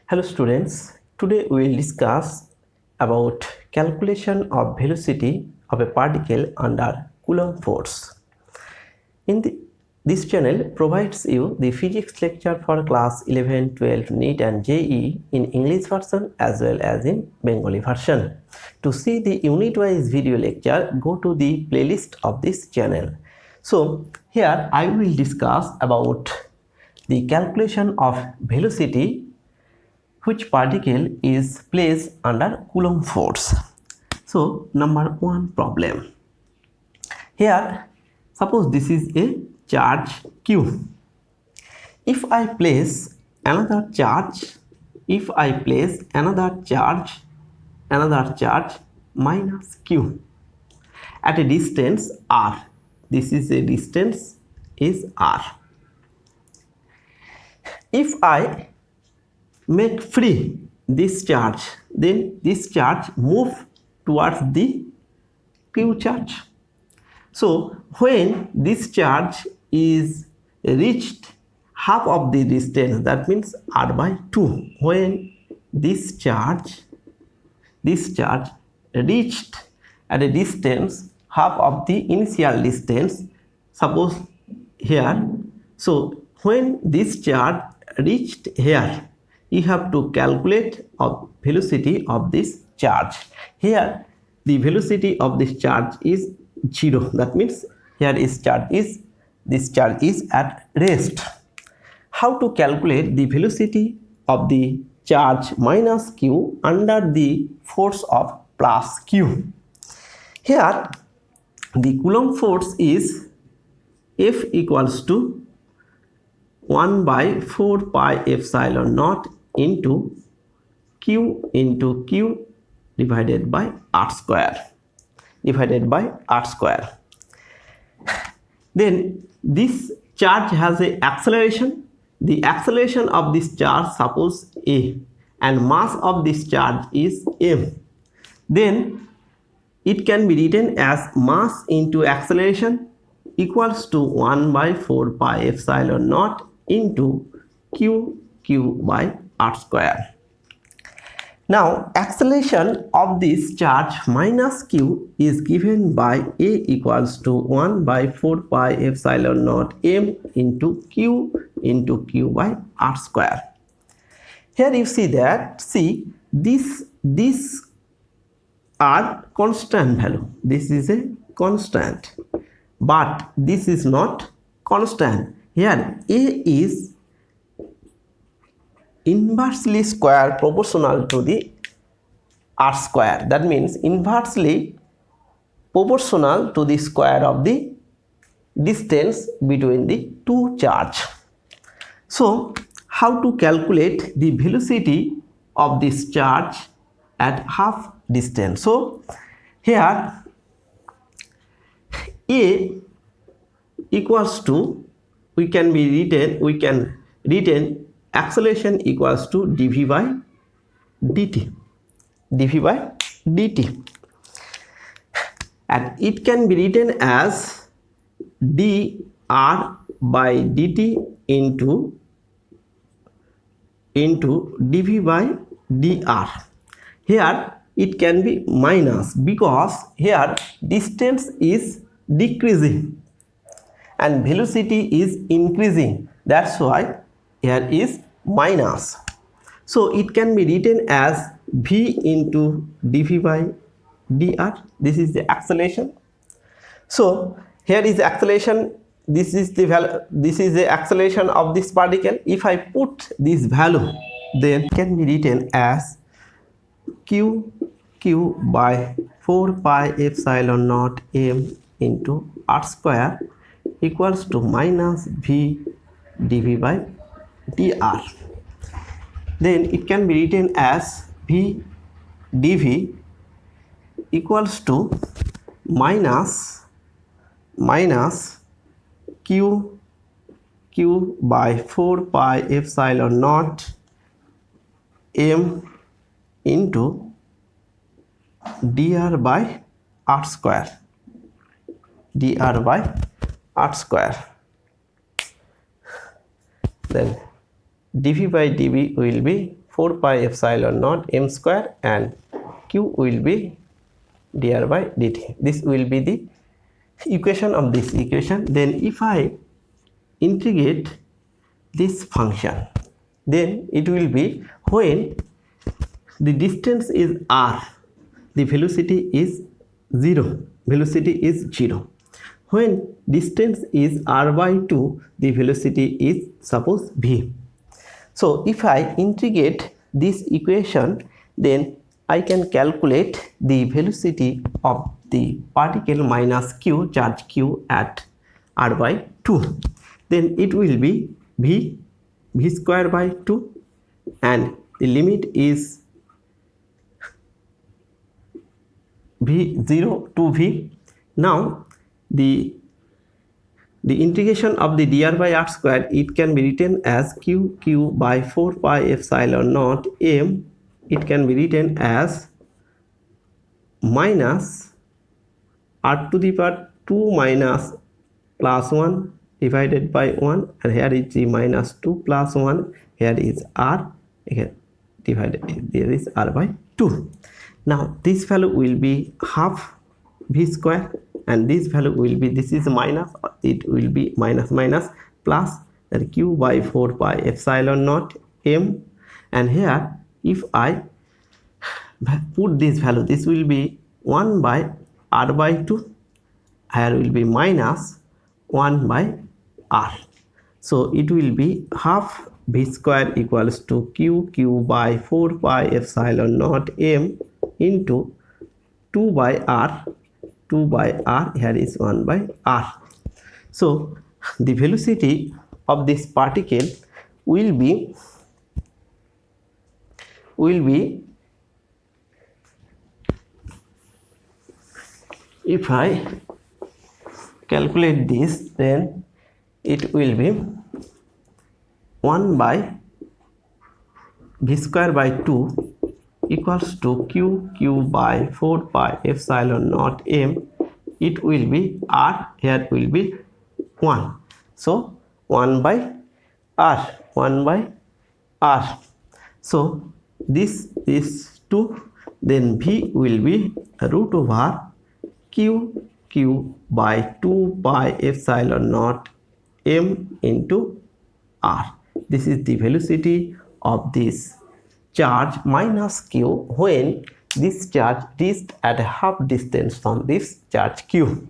Hello students, today we will discuss about calculation of velocity of a particle under Coulomb force. This channel provides you the physics lecture for class 11, 12, NEET and JEE in English version as well as in Bengali version. To see the unit-wise video lecture, go to the playlist of this channel. So here I will discuss about the calculation of velocity which particle is placed under Coulomb force. So number one problem. Here suppose this is a charge Q. If I place another charge minus Q at a distance R, this is a distance is R. If I make free this charge, then this charge move towards the Q charge. So when this charge is reached half of the distance, that means R by 2, when this charge reached at a distance half of the initial distance, suppose here, so when this charge reached here, you have to calculate of velocity of this charge. Here the velocity of this charge is 0, that means here this charge is at rest. How to calculate the velocity of the charge minus Q under the force of plus Q? Here the Coulomb force is F equals to 1 by 4 pi epsilon naught into Q divided by R square. Then this charge has a acceleration. The acceleration of this charge, suppose A, and mass of this charge is M. Then it can be written as mass into acceleration equals to 1 by 4 pi epsilon naught into Q by R square. Now acceleration of this charge minus Q is given by A equals to 1 by 4 pi epsilon naught M into Q by R square. Here you see that, this are constant value. This is a constant, but this is not constant. Here A is inversely square proportional to the R square. That means inversely proportional to the square of the distance between the two charge. So how to calculate the velocity of this charge at half distance? So here A equals to, we can retain acceleration equals to dv by dt, and it can be written as dr by dt into dv by dr. Here it can be minus because here distance is decreasing and velocity is increasing, that's why here is minus. So it can be written as v into dv by dr. This is the acceleration. So here is the acceleration, this is the acceleration of this particle. If I put this value, then it can be written as q by 4 pi epsilon naught m into r square equals to minus v dv by dr. Then it can be written as v dv equals to minus q by 4 pi epsilon naught m into dr by r square. Then dv by dv will be 4 pi epsilon naught m square and q will be dr by dt. This will be the equation of this equation. Then if I integrate this function, then it will be when the distance is r, the velocity is 0, velocity is 0. When distance is r by 2, the velocity is suppose v. So if I integrate this equation, then I can calculate the velocity of the particle minus q, charge q at r by 2. Then it will be v square by 2, and the limit is v0 to v. Now the integration of the dr by r square, it can be written as q by 4 pi epsilon naught m. It can be written as minus r to the power 2 minus plus 1 divided by 1, and here is the minus 2 plus 1, here is r, again divided, there is r by 2. Now this value will be half v square, and this value will be, this is minus, it will be minus minus plus, that q by 4 pi epsilon naught m, and here if I put this value, this will be 1 by r by 2, here will be minus 1 by r. So it will be half v square equals to q by 4 pi epsilon naught m into 2 by r, here is 1 by r. So the velocity of this particle will be if I calculate this, then it will be 1 by v square by 2 equals to q by 4 pi epsilon naught m. It will be r, here will be 1. So 1 by r, 1 by r. So this is 2, then v will be root over q by 2 pi epsilon naught m into r. This is the velocity of this charge minus q when this charge reached at a half distance from this charge q.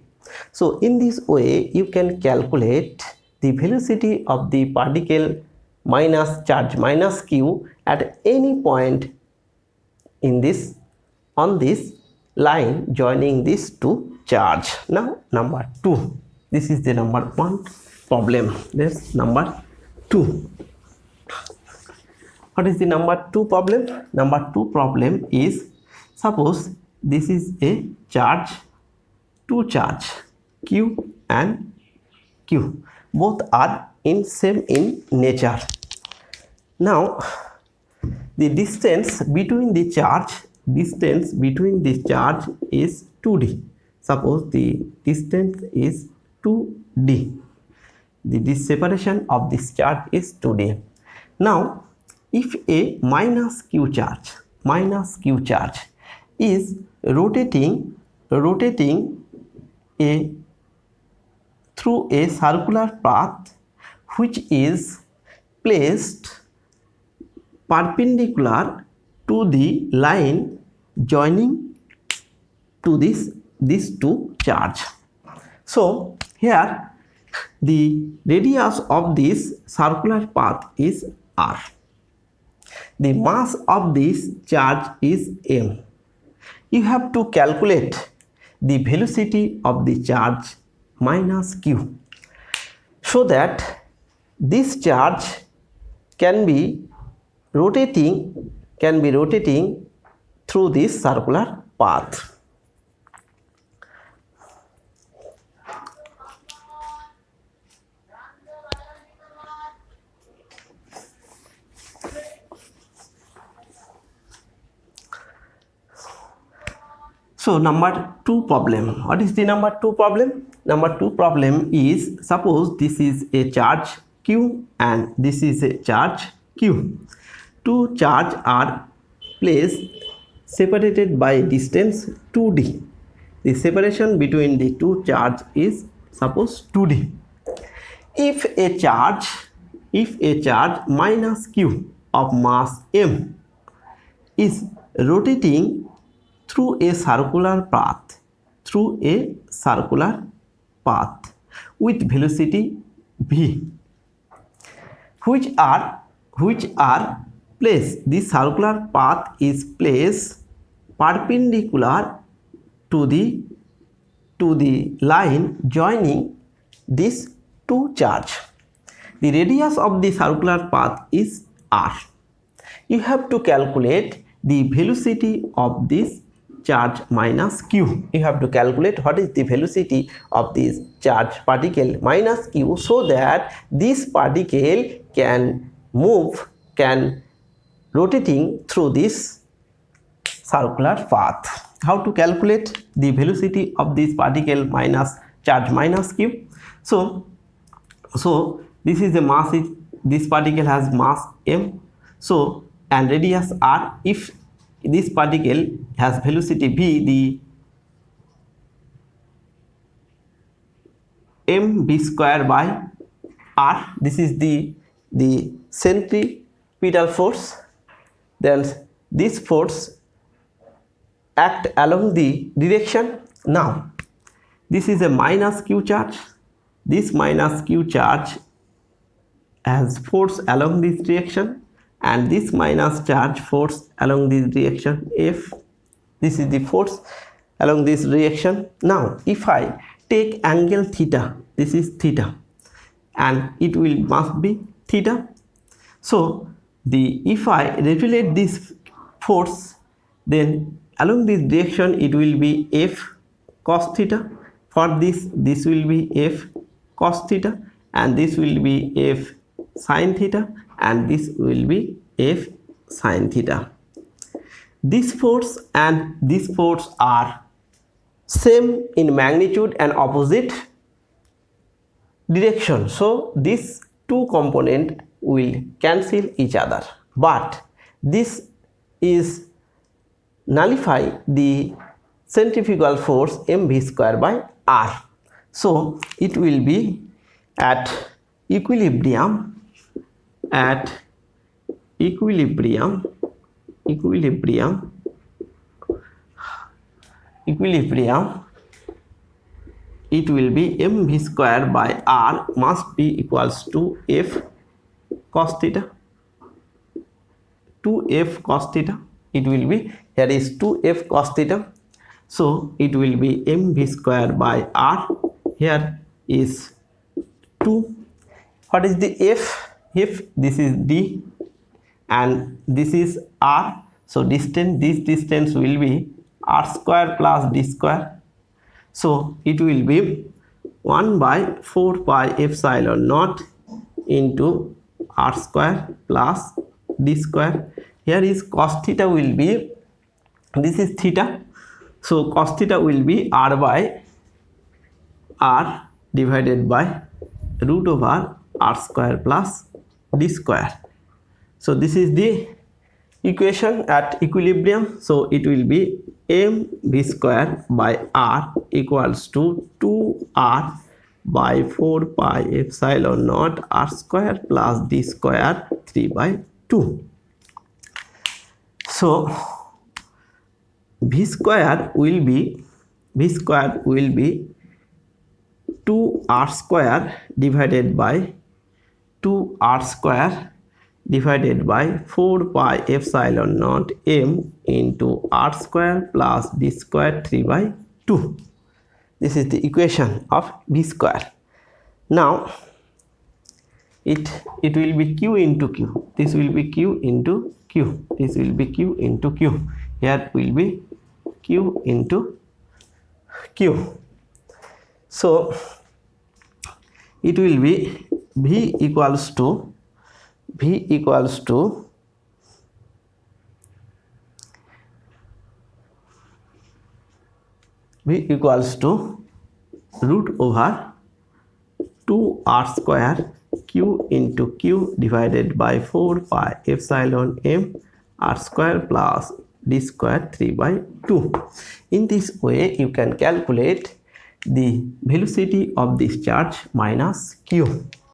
So in this way you can calculate the velocity of the particle minus charge minus q at any point in this, on this line joining these two charge. Now number 2, this is the number 1 problem. This number 2. What is the number 2 problem? Number 2 problem is, suppose this is a charge, two charge q and q, both are same in nature. Now the distance between the charge, is 2d. Suppose the distance is 2d. The separation of this charge is 2d. Now if a minus q charge is rotating through a circular path which is placed perpendicular to the line joining to these two charge. So here the radius of this circular path is r. The mass of this charge is m. You have to calculate the velocity of the charge minus q, so that this charge can be rotating through this circular path. So number 2 problem. What is the number 2 problem? Number 2 problem is, suppose this is a charge q and this is a charge q. two charges are placed separated by distance 2d. The separation between the two charges is suppose 2d. If a charge minus q of mass m is rotating through a circular path with velocity v, which are placed, the circular path is placed perpendicular to the line joining these two charges. The radius of the circular path is r. You have to calculate the velocity of this charge minus q. You have to calculate what is the velocity of this charge particle minus q, so that this particle can rotating through this circular path. How to calculate the velocity of this particle minus charge minus q? So this is the mass, this particle has mass m, so and radius r. If this particle has velocity v, the mv square by r, this is the centripetal force. Then this force act along the direction. Now this is a minus q charge. This minus q charge has force along this direction, and this minus charge force along this direction f. This is the force along this direction. Now if I take angle theta, this is theta, and it must be theta. So if I regulate this force, then along this direction it will be f cos theta. For this will be f cos theta, and this will be f sin theta, and this will be f sin theta. This force and this force are same in magnitude and opposite direction, so these two components will cancel each other, but this is nullify the centrifugal force mv square by r. So it will be at equilibrium it will be mv square by r must be equals to f cos theta, 2f cos theta. It will be, here is 2f cos theta, so it will be mv square by r. Here is 2. What is the f? If this is d and this is r, so this distance will be r square plus d square, so it will be 1 by 4 pi epsilon naught into r square plus d square. Here is cos theta will be, this is theta, so cos theta will be r by r divided by root over r square plus d square. So this is the equation at equilibrium. So it will be mv square by r equals to 2r by 4 pi epsilon naught r square plus d square 3 by 2. So v square will be 2r square divided by 2r square divided by 4 pi epsilon naught m into r square plus d square 3 by 2. This is the equation of v square. Now it will be q into q. This will be q into q. This will be q into q. Here will be q into q. So it will be v equals to root over 2r square q into q divided by 4 pi epsilon m r square plus d square 3 by 2. In this way, you can calculate the velocity of this charge minus q.